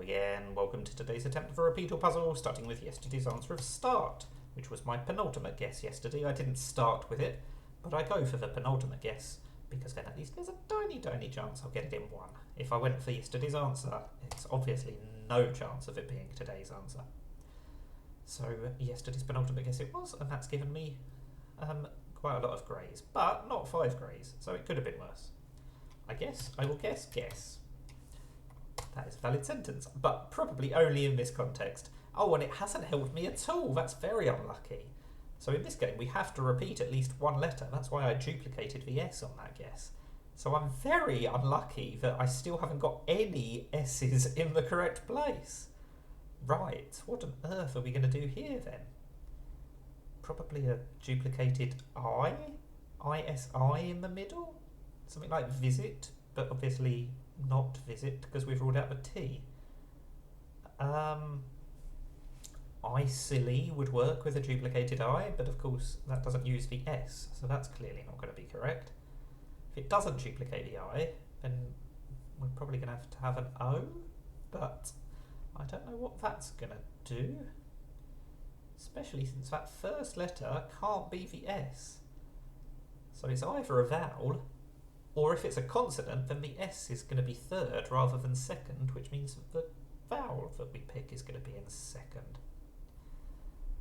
again, welcome to today's attempt of a repeatle puzzle, starting with yesterday's answer of start, which was my penultimate guess yesterday. I didn't start with it, but I go for the penultimate guess, because then at least there's a tiny chance I'll get it in one. If I went for yesterday's answer, it's obviously no chance of it being today's answer. So yesterday's penultimate guess it was, and that's given me quite a lot of greys, but not 5 greys, so it could have been worse. I will guess. That is a valid sentence, but probably only in this context. Oh, and it hasn't helped me at all. That's very unlucky. So in this game, we have to repeat at least one letter. That's why I duplicated the S on that guess. So I'm very unlucky that I still haven't got any S's in the correct place. Right, what on earth are we going to do here then? Probably a duplicated I? ISI in the middle? Something like visit, but obviously not visit because we've ruled out the T. I-silly would work with a duplicated I, but of course that doesn't use the S, so that's clearly not going to be correct. If it doesn't duplicate the I, then we're probably going to have an O, but I don't know what that's going to do, especially since that first letter can't be the S. So it's either a vowel, or if it's a consonant, then the S is going to be third rather than second, which means that the vowel that we pick is going to be in second.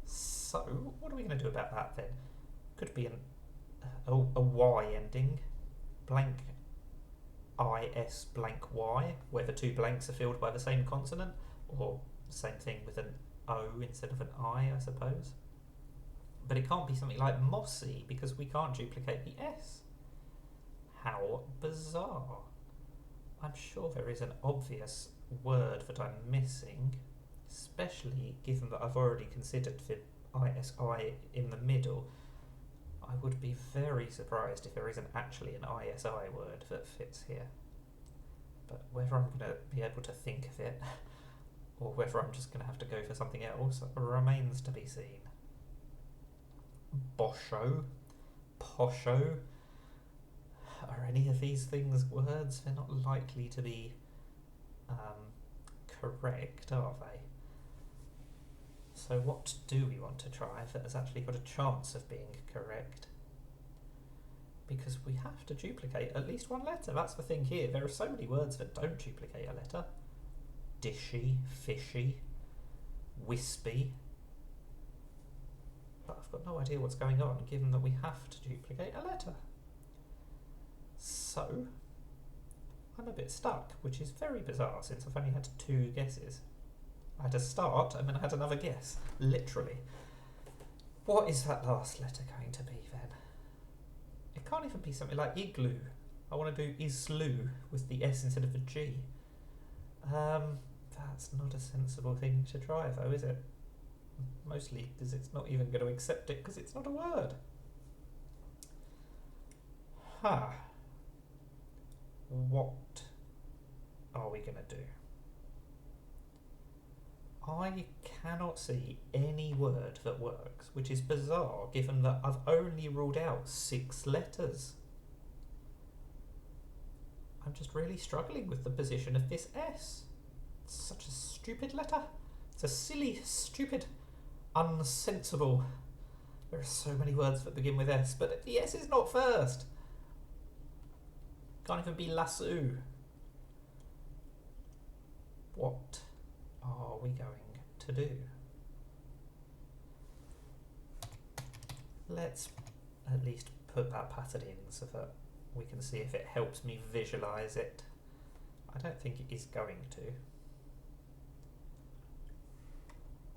So, what are we going to do about that then? Could be a Y ending, blank IS blank Y, where the two blanks are filled by the same consonant, or the same thing with an O instead of an I suppose. But it can't be something like mossy, because we can't duplicate the S. How bizarre. I'm sure there is an obvious word that I'm missing, especially given that I've already considered the ISI in the middle. I would be very surprised if there isn't actually an ISI word that fits here. But whether I'm going to be able to think of it, or whether I'm just going to have to go for something else, remains to be seen. Bosho, posho. Are any of these things words? They're not likely to be correct, are they? So what do we want to try that has actually got a chance of being correct? Because we have to duplicate at least one letter. That's the thing here. There are so many words that don't duplicate a letter. Dishy, fishy, wispy. But I've got no idea what's going on, given that we have to duplicate a letter. So, I'm a bit stuck, which is very bizarre since I've only had 2 guesses. I had a start and then I had another guess, literally. What is that last letter going to be then? It can't even be something like igloo. I want to do islu with the S instead of the G. That's not a sensible thing to try though, is it? Mostly because it's not even going to accept it because it's not a word. What are we going to do? I cannot see any word that works, which is bizarre given that I've only ruled out 6 letters. I'm just really struggling with the position of this S. It's such a stupid letter. It's a silly, stupid, unsensible. There are so many words that begin with S, but the S is not first. Can't even be lasso. What are we going to do? Let's at least put that pattern in so that we can see if it helps me visualise it. I don't think it is going to.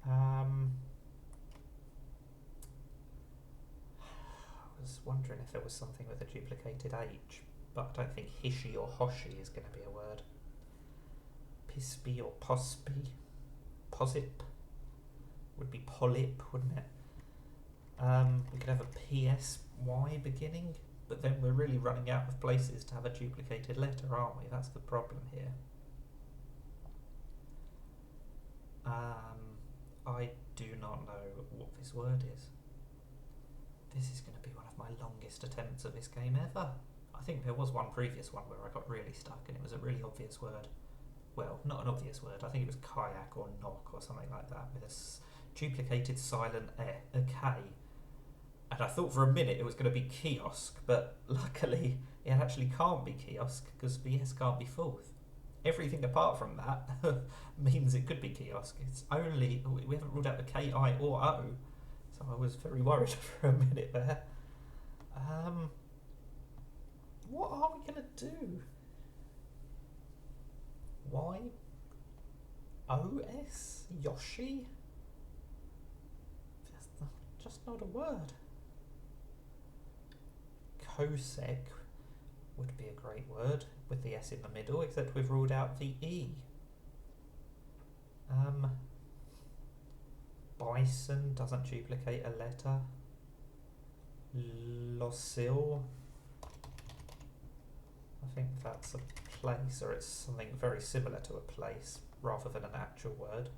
I was wondering if there was something with a duplicated H, but I don't think hishy or hoshy is going to be a word. Pispy or pospy. Posip would be polyp, wouldn't it? We could have a PSY beginning, but then we're really running out of places to have a duplicated letter, aren't we? That's the problem here. I do not know what this word is. This is going to be one of my longest attempts at this game ever. I think there was one previous one where I got really stuck and it was a really obvious word. well, not an obvious word. I think it was kayak or knock or something like that with a duplicated silent a K. And I thought for a minute it was going to be kiosk, but luckily it actually can't be kiosk because the S can't be fourth. Everything apart from that means it could be kiosk. It's only, we haven't ruled out the K-I or O, so I was very worried for a minute there. What are we going to do? Y-O-S? Yoshi? Just not a word. Kosek would be a great word with the S in the middle, except we've ruled out the E. Bison doesn't duplicate a letter. Losil, I think that's a place, or it's something very similar to a place rather than an actual word.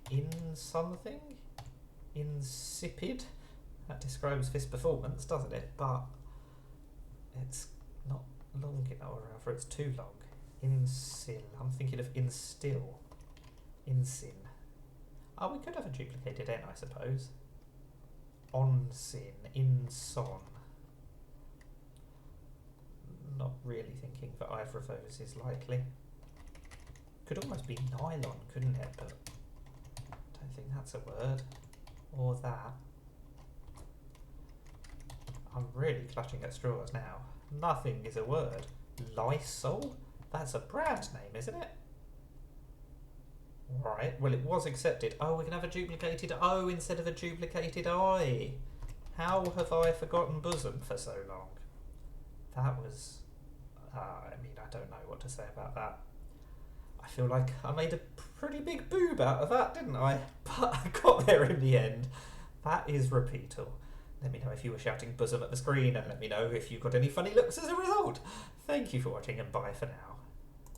In something? Insipid? That describes this performance, doesn't it? But it's not long enough, or rather it's too long. Insil. I'm thinking of instill. Insin. Oh, we could have a duplicated N, I suppose. Onsin. Inson. Not really thinking that either of those is likely. Could almost be nylon, couldn't it? But I don't think that's a word. Or that. I'm really clutching at straws now. Nothing is a word. Lysol? That's a brand name, isn't it? Right, well it was accepted. Oh, we can have a duplicated O instead of a duplicated I. How have I forgotten bosom for so long? That was... I mean, I don't know what to say about that. I feel like I made a pretty big boob out of that, didn't I? But I got there in the end. That is Repeatle. Let me know if you were shouting bosom at the screen, and let me know if you got any funny looks as a result. Thank you for watching, and bye for now.